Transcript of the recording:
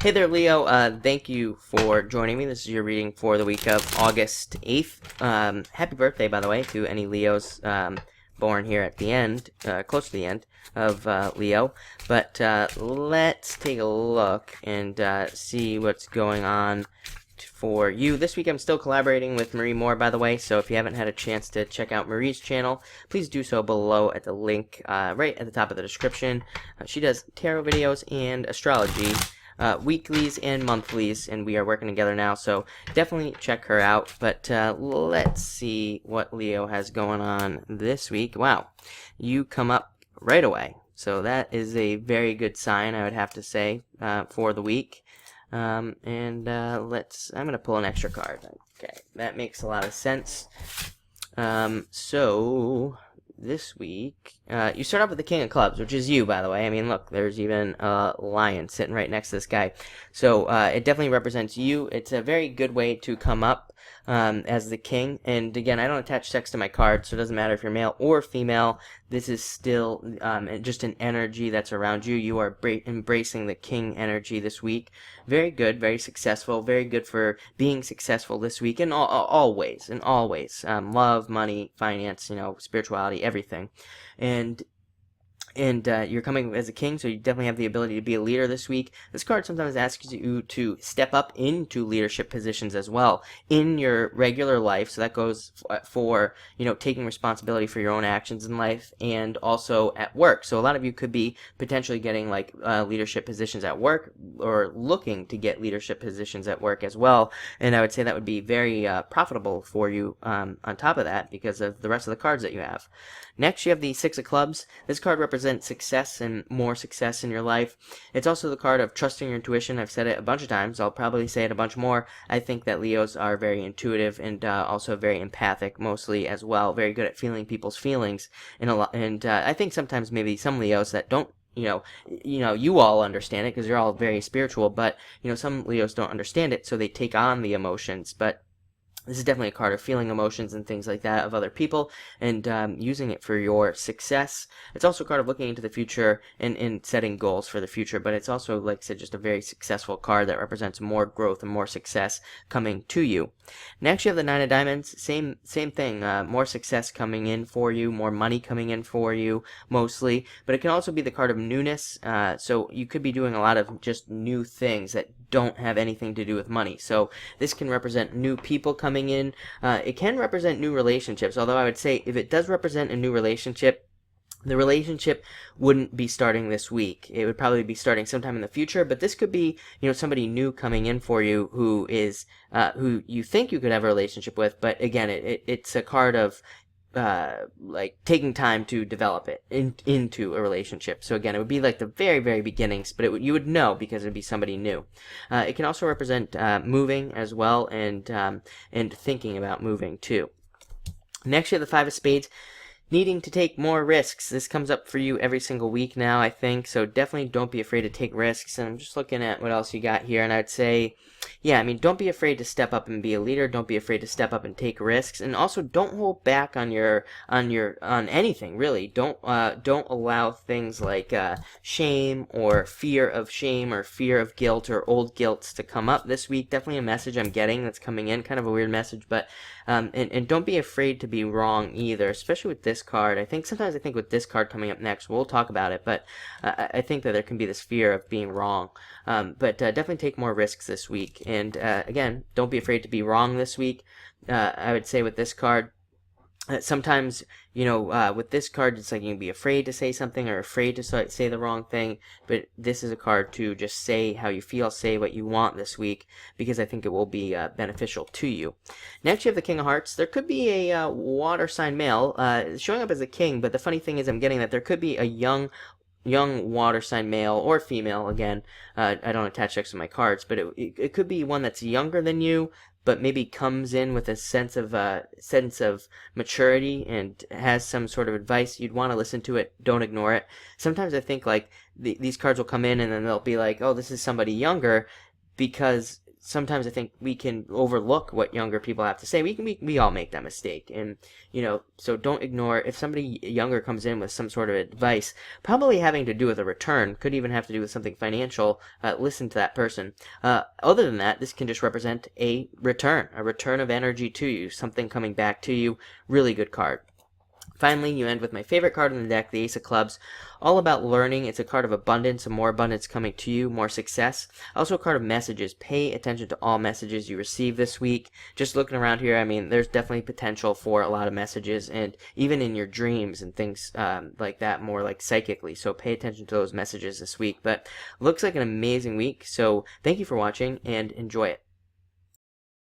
Hey there, Leo. Thank you for joining me. This is your reading for the week of August 8th. Happy birthday, by the way, to any Leos born here at the end, close to the end of Leo. But let's take a look and see what's going on for you. This week I'm still collaborating with Marie Moore, by the way, so if you haven't had a chance to check out Marie's channel, please do so below at the link right at the top of the description. She does tarot videos and astrology, weeklies and monthlies, and we are working together now, so definitely check her out. But let's see what Leo has going on this week. Wow, you come up right away, so that is a very good sign, I would have to say, for the week. I'm gonna pull an extra card. Okay, that makes a lot of sense. So this week, you start off with the King of Clubs, which is you, by the way. I mean, look, there's even a lion sitting right next to this guy. So it definitely represents you. It's a very good way to come up as the king. And again, I don't attach sex to my cards, so it doesn't matter if you're male or female. This is still just an energy that's around you. You are embracing the king energy this week. Very good, very successful, very good for being successful this week in all ways. Love, money, finance, spirituality, everything. And you're coming as a king, so you definitely have the ability to be a leader this week. This card sometimes asks you to step up into leadership positions as well in your regular life. So that goes for, taking responsibility for your own actions in life and also at work. So a lot of you could be potentially getting like leadership positions at work or looking to get leadership positions at work as well. And I would say that would be very profitable for you on top of that because of the rest of the cards that you have. Next, you have the Six of Clubs. This card represents success and more success in your life. It's also the card of trusting your intuition. I've said it a bunch of times. I'll probably say it a bunch more. I think that Leos are very intuitive and also very empathic mostly as well. Very good at feeling people's feelings. And I think sometimes maybe some Leos that don't you all understand it because you're all very spiritual, but some Leos don't understand it, so they take on the emotions. But this is definitely a card of feeling emotions and things like that of other people and using it for your success. It's also a card of looking into the future and setting goals for the future, but it's also, like I said, just a very successful card that represents more growth and more success coming to you. Next, you have the Nine of Diamonds. Same thing. More success coming in for you, more money coming in for you, mostly. But it can also be the card of newness. So you could be doing a lot of just new things that don't have anything to do with money. So this can represent new people coming in. It can represent new relationships, although I would say if it does represent a new relationship, the relationship wouldn't be starting this week. It would probably be starting sometime in the future, but this could be, somebody new coming in for you who is, who you think you could have a relationship with, but again, it's a card of, like taking time to develop it into a relationship. So again, it would be like the very, very beginnings, but you would know because it would be somebody new. It can also represent moving as well and thinking about moving too. Next, you have the Five of Spades. Needing to take more risks. This comes up for you every single week now, I think, so definitely don't be afraid to take risks. And I'm just looking at what else you got here, and I'd say, yeah, I mean, don't be afraid to step up and be a leader. Don't be afraid to step up and take risks, and also don't hold back on anything really. Don't allow things like shame or fear of guilt or old guilts to come up this week. Definitely a message I'm getting that's coming in, kind of a weird message, but and don't be afraid to be wrong either, especially with this card. Sometimes I think with this card coming up next, we'll talk about it, but I think that there can be this fear of being wrong. But definitely take more risks this week. And again, don't be afraid to be wrong this week. I would say with this card, sometimes, with this card, it's like you can be afraid to say something or afraid to say the wrong thing, but this is a card to just say how you feel, say what you want this week, because I think it will be beneficial to you. Next, you have the King of Hearts. There could be a water sign male showing up as a king, but the funny thing is I'm getting that there could be a young water sign male or female. Again, I don't attach sex to my cards, but it could be one that's younger than you, but maybe comes in with a sense of maturity and has some sort of advice. You'd want to listen to it. Don't ignore it. Sometimes I think like these cards will come in and then they'll be like, oh, this is somebody younger, because sometimes I think we can overlook what younger people have to say. We all make that mistake, and so don't ignore if somebody younger comes in with some sort of advice, probably having to do with a return, could even have to do with something financial. Listen to that person. Other than that, this can just represent a return of energy to you, something coming back to you. Really good card. Finally, you end with my favorite card in the deck, the Ace of Clubs. All about learning. It's a card of abundance, and more abundance coming to you, more success. Also a card of messages. Pay attention to all messages you receive this week. Just looking around here, I mean, there's definitely potential for a lot of messages, and even in your dreams and things like that, more like psychically. So pay attention to those messages this week. But looks like an amazing week, so thank you for watching, and enjoy it.